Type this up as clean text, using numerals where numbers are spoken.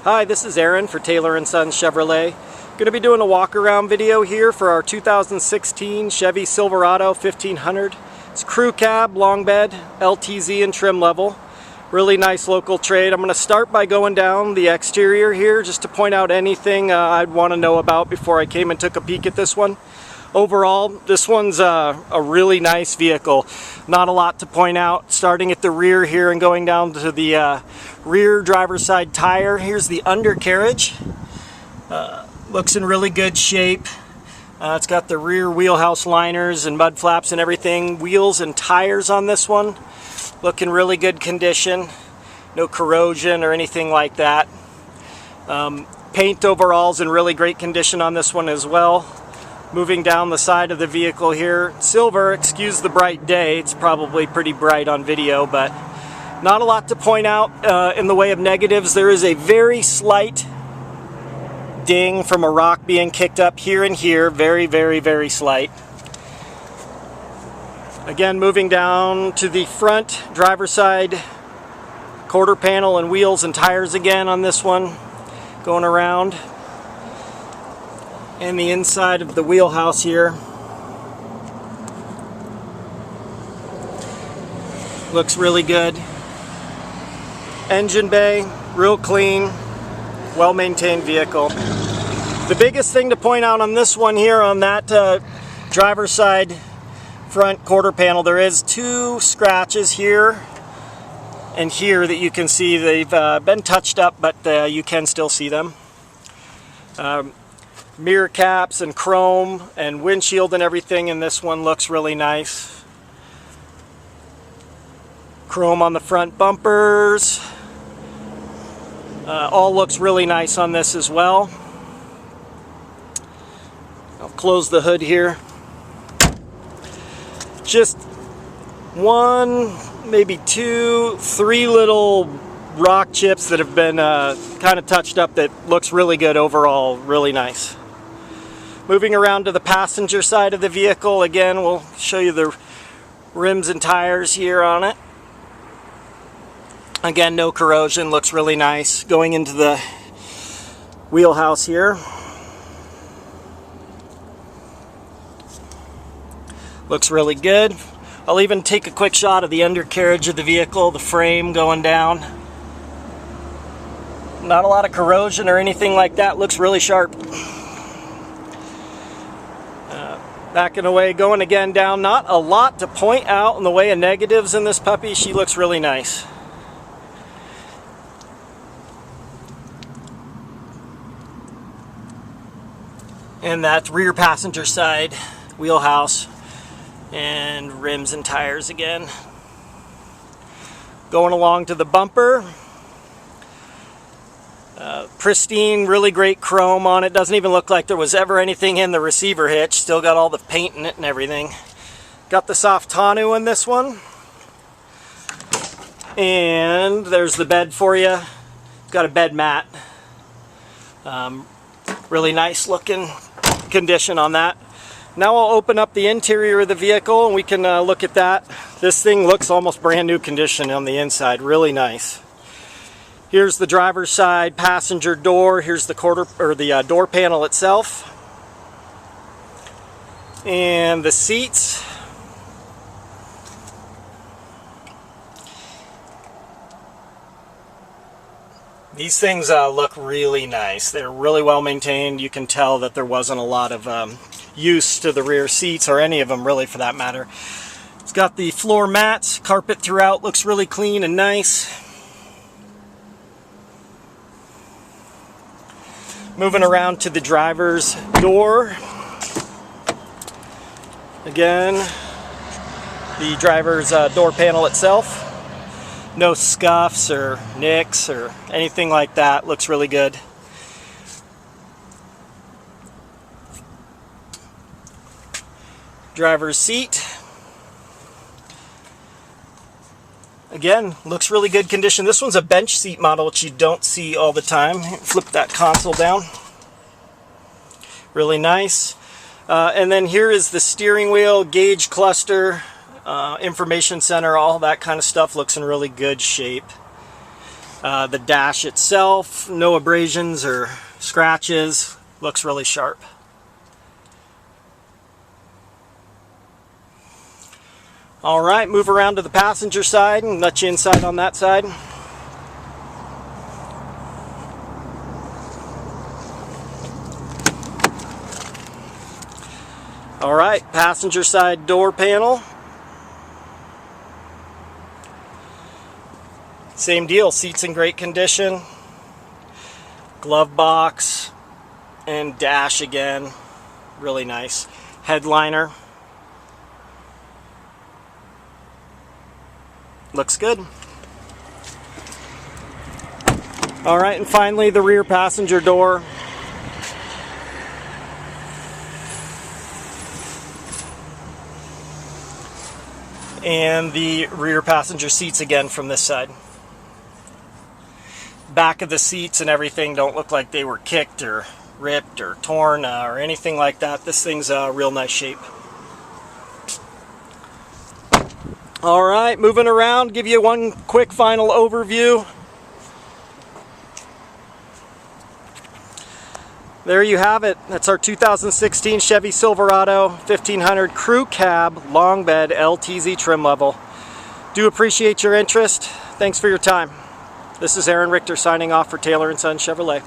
Hi, this is Aaron for Taylor & Sons Chevrolet. Going to be doing a walk around video here for our 2016 Chevy Silverado 1500. It's crew cab, long bed, LTZ and trim level. Really nice local trade. I'm going to start by going down the exterior here just to point out anything I'd want to know about before I came and took a peek at this one. Overall, this one's a really nice vehicle. Not a lot to point out. Starting at the rear here and going down to the rear driver's side tire. Here's the undercarriage. Looks in really good shape. It's got the rear wheelhouse liners and mud flaps and everything. Wheels and tires on this one look in really good condition. No corrosion or anything like that. Paint overall is in really great condition on this one as well. Moving down the side of the vehicle here, silver, excuse the bright day, it's probably pretty bright on video, but not a lot to point out in the way of negatives. There is a very slight ding from a rock being kicked up here and here, very slight. Again, moving down to the front driver's side quarter panel and wheels and tires again on this one, going around. And the inside of the wheelhouse here looks really good. Engine bay, real clean, well-maintained vehicle. The biggest thing to point out on this one here on that driver's side front quarter panel, there is two scratches here and here that you can see. They've been touched up, but you can still see them. Mirror caps and chrome and windshield and everything in this one looks really nice. Chrome on the front bumpers. All looks really nice on this as well. I'll close the hood here. Just one, maybe two, three little rock chips that have been kind of touched up that looks really good overall, really nice. Moving around to the passenger side of the vehicle, again, we'll show you the rims and tires here on it. Again, no corrosion, looks really nice. Going into the wheelhouse here. Looks really good. I'll even take a quick shot of the undercarriage of the vehicle, the frame going down. Not a lot of corrosion or anything like that, looks really sharp. Backing away, going again down. Not a lot to point out in the way of negatives in this puppy. She looks really nice. And that rear passenger side wheelhouse and rims and tires again. Going along to the bumper. Pristine, really great chrome on it. Doesn't even look like there was ever anything in the receiver hitch. Still got all the paint in it and everything. Got the soft tonneau in this one. And there's the bed for you. Got a bed mat. Really nice looking condition on that. Now I'll open up the interior of the vehicle and we can look at that. This thing looks almost brand new condition on the inside. Really nice. Here's the driver's side passenger door. Here's the door panel itself. And the seats. These things look really nice. They're really well maintained. You can tell that there wasn't a lot of use to the rear seats, or any of them really for that matter. It's got the floor mats, carpet throughout, looks really clean and nice. Moving around to the driver's door. Again, the driver's door panel itself. No scuffs or nicks or anything like that. Looks really good. Driver's seat. Again, looks really good condition. This one's a bench seat model, which you don't see all the time. Flip that console down. Really nice. And then here is the steering wheel, gauge cluster, information center, all that kind of stuff looks in really good shape. The dash itself, no abrasions or scratches, looks really sharp. Alright, move around to the passenger side and let you inside on that side. Alright, passenger side door panel. Same deal, seats in great condition. Glove box and dash again, really nice. Headliner. Looks good. Alright, and finally the rear passenger door. And the rear passenger seats again from this side. Back of the seats and everything don't look like they were kicked or ripped or torn or anything like that. This thing's a real nice shape. Alright, moving around, give you one quick final overview. There you have it. That's our 2016 Chevy Silverado 1500 Crew Cab Long Bed LTZ trim level. Do appreciate your interest. Thanks for your time. This is Aaron Richter signing off for Taylor & Son Chevrolet.